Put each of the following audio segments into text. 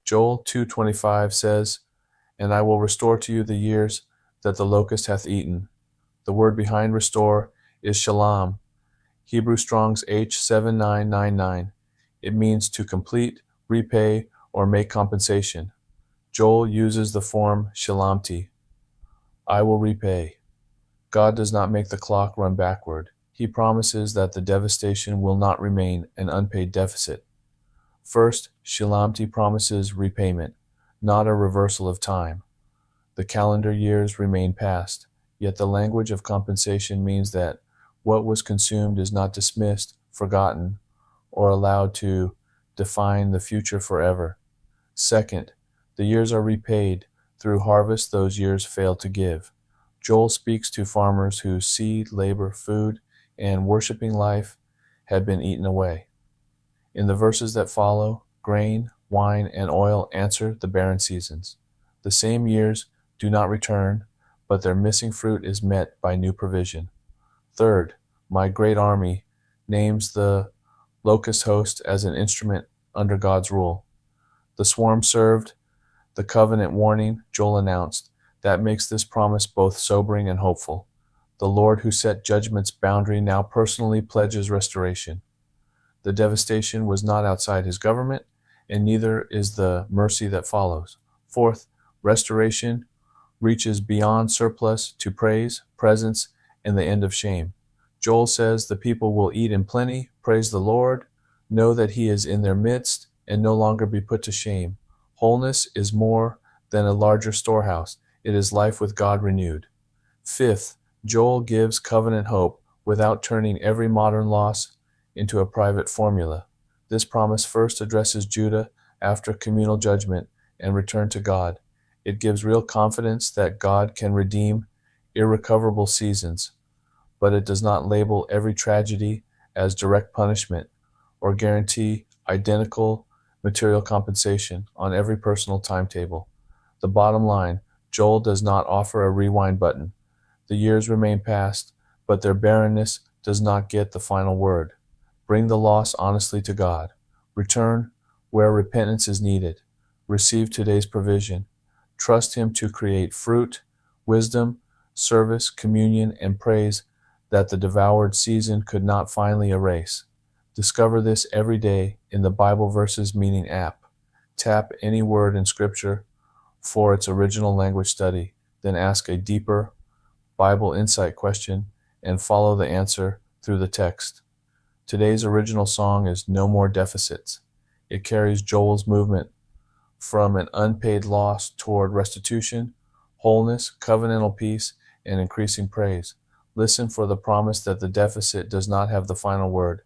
Joel 2:25 says, "And I will restore to you the years that the locust hath eaten." The word behind restore is Shalam, Hebrew Strong's H7999. It means to complete, repay, or make compensation. Joel uses the form shillamti, I will repay. God does not make the clock run backward. He promises that the devastation will not remain an unpaid deficit. First, shillamti promises repayment, not a reversal of time. The calendar years remain past, yet the language of compensation means that what was consumed is not dismissed, forgotten, or allowed to define the future forever. Second, the years are repaid through harvest those years failed to give. Joel speaks to farmers whose seed, labor, food, and worshiping life had been eaten away. In the verses that follow, grain, wine, and oil answer the barren seasons. The same years do not return, but their missing fruit is met by new provision. Third, my great army names the locust host as an instrument under God's rule. The swarm served the covenant warning Joel announced. That makes this promise both sobering and hopeful. The Lord who set judgment's boundary now personally pledges restoration. The devastation was not outside his government, and neither is the mercy that follows. Fourth, restoration reaches beyond surplus to praise, presence, and the end of shame. Joel says the people will eat in plenty, praise the Lord, know that he is in their midst, and no longer be put to shame. Wholeness is more than a larger storehouse. It is life with God renewed. Fifth, Joel gives covenant hope without turning every modern loss into a private formula. This promise first addresses Judah after communal judgment and return to God. It gives real confidence that God can redeem irrecoverable seasons, but it does not label every tragedy as direct punishment or guarantee identical material compensation on every personal timetable. The bottom line, Joel does not offer a rewind button. The years remain past, but their barrenness does not get the final word. Bring the loss honestly to God. Return where repentance is needed. Receive today's provision. Trust Him to create fruit, wisdom, service, communion, and praise that the devoured season could not finally erase. Discover this every day in the Bible Verses Meaning app. Tap any word in Scripture for its original language study, then ask a deeper Bible insight question and follow the answer through the text. Today's original song is No More Deficits. It carries Joel's movement from an unpaid loss toward restitution, wholeness, covenantal peace, and increasing praise. Listen for the promise that the deficit does not have the final word.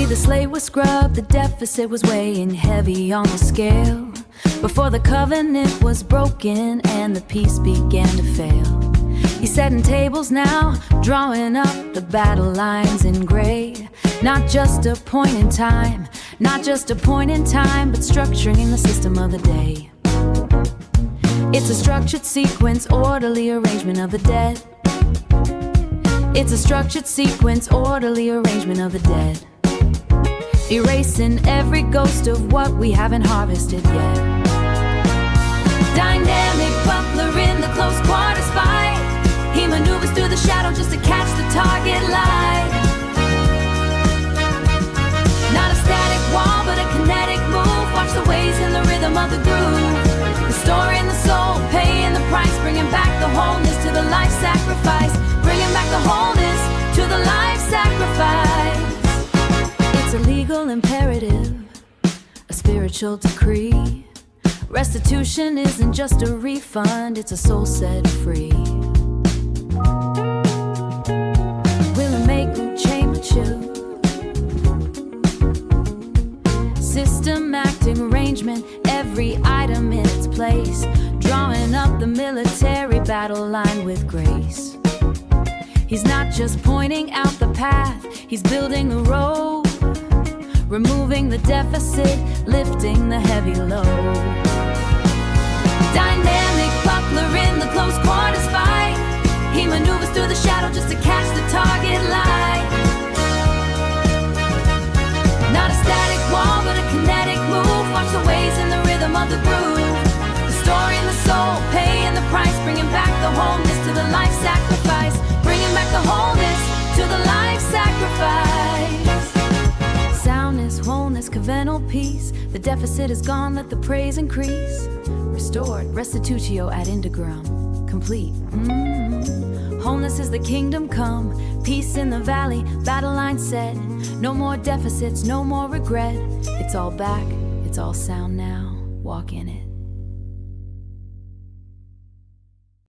The slate was scrubbed, the deficit was weighing heavy on the scale. Before the covenant was broken and the peace began to fail. He's setting tables now, drawing up the battle lines in gray. Not just a point in time, not just a point in time, but structuring the system of the day. It's a structured sequence, orderly arrangement of the dead. It's a structured sequence, orderly arrangement of the dead. Erasing every ghost of what we haven't harvested yet. Dynamic butler in the close quarters fight. He maneuvers through the shadow just to catch the target light. Not a static wall, but a kinetic move. Watch the waves in the rhythm of the groove. Restoring the soul, paying the price. Bringing back the wholeness to the life sacrifice. Bringing back the wholeness to the life sacrifice. It's a legal imperative, a spiritual decree. Restitution isn't just a refund, it's a soul set free. Will it make you change you? System acting arrangement, every item in its place. Drawing up the military battle line with grace. He's not just pointing out the path, he's building the road. removing the deficit, lifting the heavy load. Dynamic buckler in the close quarters fight. He maneuvers through the shadow just to catch the target light. Not a static wall, but a kinetic move. Watch the waves in the rhythm of the groove. The story and the soul, paying the price, bringing back the wholeness to the life sacrifice. Bringing back the wholeness to the life sacrifice. Soundness, wholeness, covenantal peace. The deficit is gone, let the praise increase. Restored, restitutio ad integram, complete. Wholeness is the kingdom come, peace in the valley, battle line set. No more deficits, no more regret. It's all back, it's all sound now, walk in it.